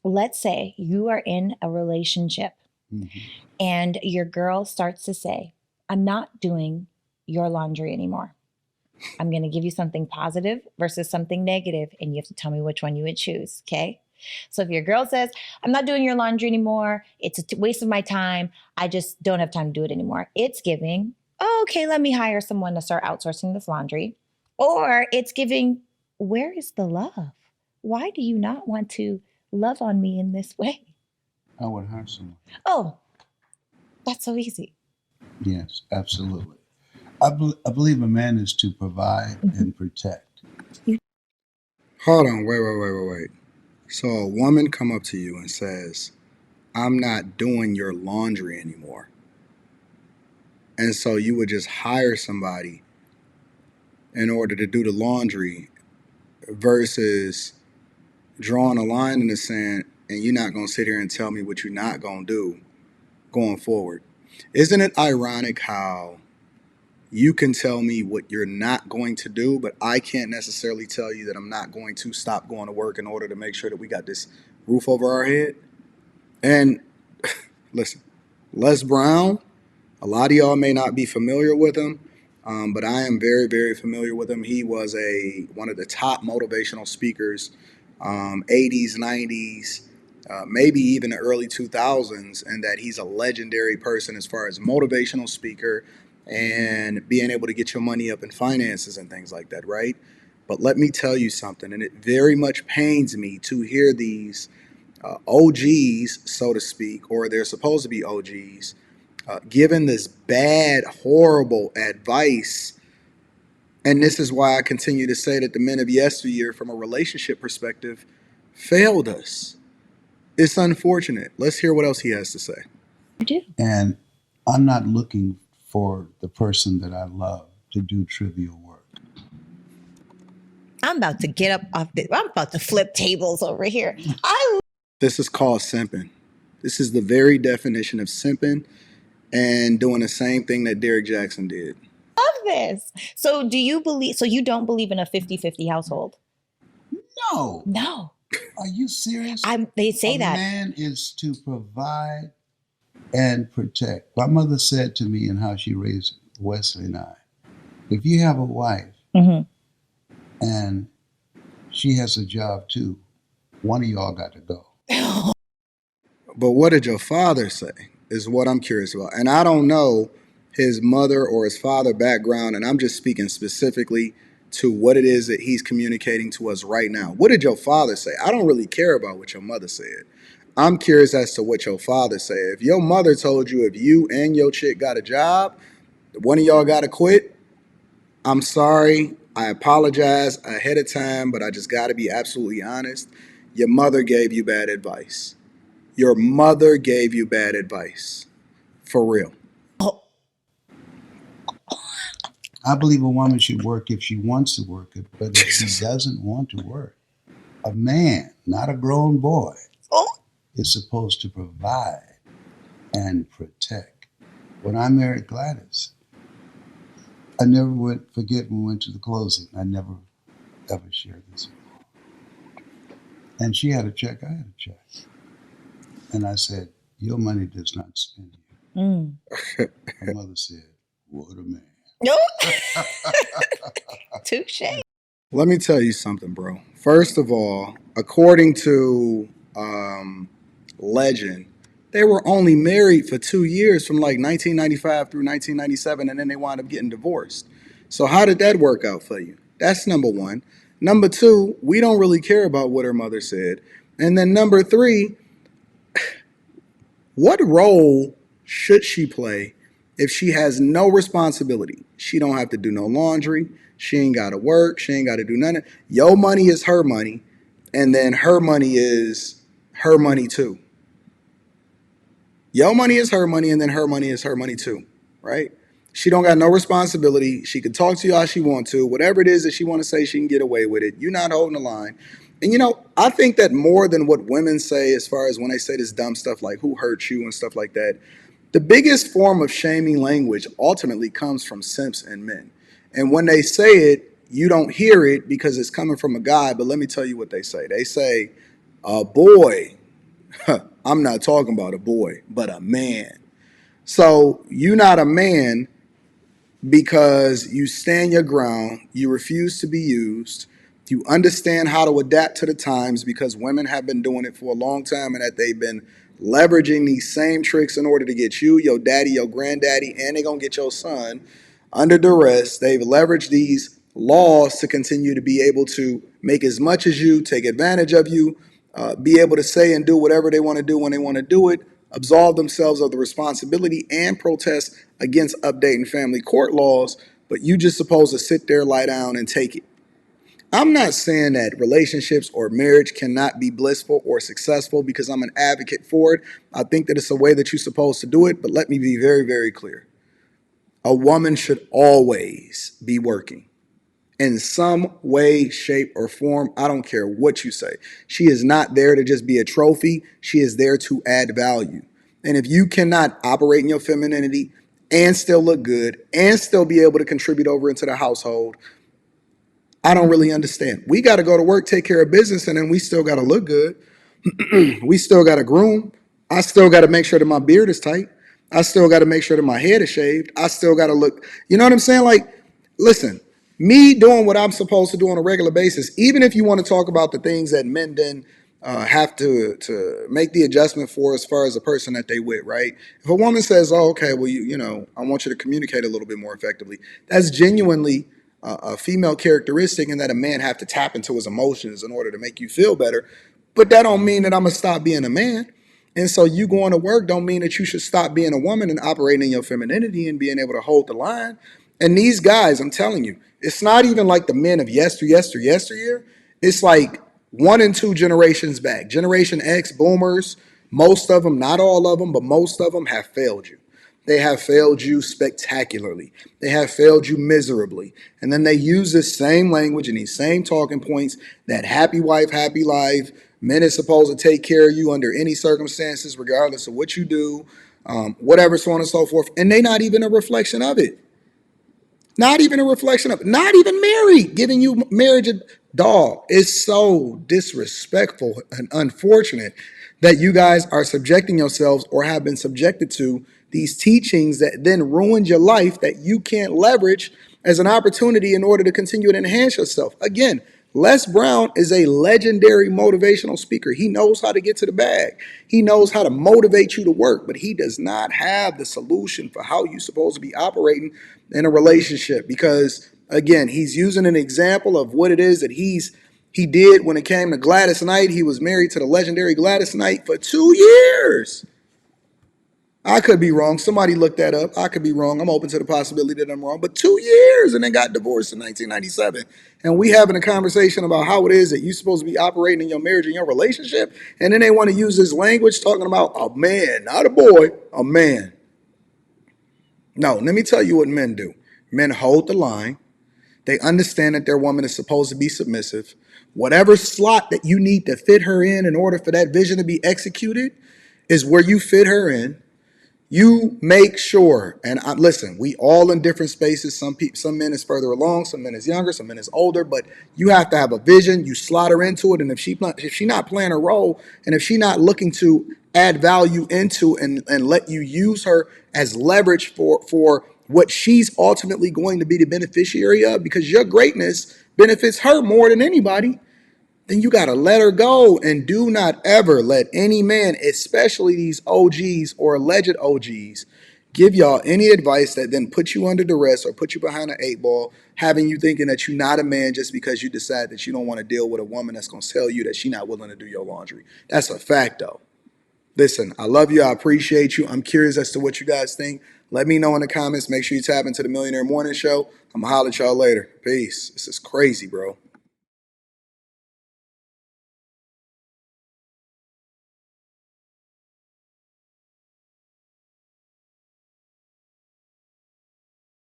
let's say you are in a relationship and your girl starts to say, I'm not doing your laundry anymore. I'm going to give you something positive versus something negative, and you have to tell me which one you would choose. Okay. So if your girl says, I'm not doing your laundry anymore, it's a waste of my time, I just don't have time to do it anymore, it's giving, oh, okay, let me hire someone to start outsourcing this laundry. Or it's giving, where is the love? Why do you not want to love on me in this way? I would hire someone. Oh, that's so easy. Yes, absolutely. I believe a man is to provide and protect. Hold on, wait. So a woman come up to you and says, I'm not doing your laundry anymore. And so you would just hire somebody in order to do the laundry versus drawing a line in the sand and you're not going to sit here and tell me what you're not going to do going forward. Isn't it ironic how you can tell me what you're not going to do, but I can't necessarily tell you that I'm not going to stop going to work in order to make sure that we got this roof over our head? And listen, Les Brown, a lot of y'all may not be familiar with him, but I am very, very familiar with him. He was one of the top motivational speakers, 80s, 90s, maybe even the early 2000s, and that he's a legendary person as far as motivational speaker and being able to get your money up in finances and things like that, right? But let me tell you something, and it very much pains me to hear these OGs, so to speak, or they're supposed to be OGs, given this bad, horrible advice. And this is why I continue to say that the men of yesteryear, from a relationship perspective, failed us. It's unfortunate. Let's hear what else he has to say. I do. And I'm not looking for the person that I love to do trivial work. I'm about to get up off this. I'm about to flip tables over here. This is called simping. This is the very definition of simping and doing the same thing that Derek Jackson did. Love this. So do you believe, so you don't believe in a 50-50 household? No. No. Are you serious? They say a that. Man is to provide and protect. My mother said to me in how she raised Wesley and I, if you have a wife and she has a job too, one of y'all got to go. But what did your father say is what I'm curious about. And I don't know his mother or his father background, and I'm just speaking specifically to what it is that he's communicating to us right now. What did your father say? I don't really care about what your mother said. I'm curious as to what your father said. If your mother told you if you and your chick got a job, one of y'all got to quit, I'm sorry. I apologize ahead of time, but I just got to be absolutely honest. Your mother gave you bad advice. Your mother gave you bad advice. For real. I believe a woman should work if she wants to work it, but if she doesn't want to work, a man, not a grown boy, is supposed to provide and protect. When I married Gladys, I never forget when we went to the closing. I never ever shared this. And she had a check, I had a check. And I said, your money does not spend you. Her mother said, what a man. No. Touche. Let me tell you something, bro. First of all, according to legend, they were only married for 2 years from like 1995 through 1997, and then they wound up getting divorced. So how did that work out for you? That's number one. Number two, we don't really care about what her mother said. And then number three, what role should she play if she has no responsibility? She don't have to do no laundry. She ain't got to work. She ain't got to do nothing. Your money is her money, and then her money is her money too. Your money is her money, and then her money is her money too, right? She don't got no responsibility. She can talk to you how she want to. Whatever it is that she want to say, she can get away with it. You're not holding the line. And I think that more than what women say, as far as when they say this dumb stuff like who hurt you and stuff like that, the biggest form of shaming language ultimately comes from simps and men. And when they say it, you don't hear it because it's coming from a guy. But let me tell you what they say. They say, boy, I'm not talking about a boy, but a man. So you're not a man because you stand your ground, you refuse to be used, you understand how to adapt to the times because women have been doing it for a long time and that they've been leveraging these same tricks in order to get you, your daddy, your granddaddy, and they're going to get your son under duress. They've leveraged these laws to continue to be able to make as much as you, take advantage of you, be able to say and do whatever they want to do when they want to do it, absolve themselves of the responsibility and protest against updating family court laws, but you just supposed to sit there, lie down, and take it. I'm not saying that relationships or marriage cannot be blissful or successful because I'm an advocate for it. I think that it's a way that you're supposed to do it, but let me be very, very clear. A woman should always be working in some way, shape, or form. I don't care what you say. She is not there to just be a trophy. She is there to add value. And if you cannot operate in your femininity and still look good and still be able to contribute over into the household, I don't really understand. We got to go to work, take care of business, and then we still got to look good. We still got to groom. I still got to make sure that my beard is tight. I still got to make sure that my head is shaved. I still got to look, you know what I'm saying? Like, listen, me doing what I'm supposed to do on a regular basis, even if you want to talk about the things that men then have to make the adjustment for as far as the person that they with, right? If a woman says, oh, okay, well, you know, I want you to communicate a little bit more effectively, that's genuinely a female characteristic, and that a man have to tap into his emotions in order to make you feel better. But that don't mean that I'm gonna stop being a man. And so you going to work don't mean that you should stop being a woman and operating in your femininity and being able to hold the line. And these guys, I'm telling you, it's not even like the men of yesteryear. It's like 1 and 2 generations back. Generation X, boomers, most of them, not all of them, but most of them have failed you. They have failed you spectacularly. They have failed you miserably. And then they use this same language and these same talking points that happy wife, happy life, men is supposed to take care of you under any circumstances, regardless of what you do, whatever, so on and so forth. And they're not even a reflection of it. Not even a reflection of it. Not even married, giving you marriage. Dog, it's so disrespectful and unfortunate that you guys are subjecting yourselves or have been subjected to these teachings that then ruined your life that you can't leverage as an opportunity in order to continue to enhance yourself. Again, Les Brown is a legendary motivational speaker. He knows how to get to the bag. He knows how to motivate you to work, but he does not have the solution for how you're supposed to be operating in a relationship because, again, he's using an example of what it is that he did when it came to Gladys Knight. He was married to the legendary Gladys Knight for 2 years. I could be wrong. Somebody looked that up. I could be wrong. I'm open to the possibility that I'm wrong. But 2 years and then got divorced in 1997. And we having a conversation about how it is that you're supposed to be operating in your marriage and your relationship. And then they want to use this language talking about a man, not a boy, a man. No, let me tell you what men do. Men hold the line. They understand that their woman is supposed to be submissive. Whatever slot that you need to fit her in order for that vision to be executed is where you fit her in. You make sure, and listen, we all in different spaces. Some men is further along, some men is younger, some men is older, but you have to have a vision. You slot her into it, and if she not playing her role, and if she not looking to add value into and let you use her as leverage for what she's ultimately going to be the beneficiary of, because your greatness benefits her more than anybody, then you got to let her go. And do not ever let any man, especially these OGs or alleged OGs, give y'all any advice that then put you under duress or put you behind an 8 ball, having you thinking that you're not a man just because you decide that you don't want to deal with a woman that's going to tell you that she's not willing to do your laundry. That's a fact, though. Listen, I love you. I appreciate you. I'm curious as to what you guys think. Let me know in the comments. Make sure you tap into the Millionaire Morning Show. I'm going to holler at y'all later. Peace. This is crazy, bro.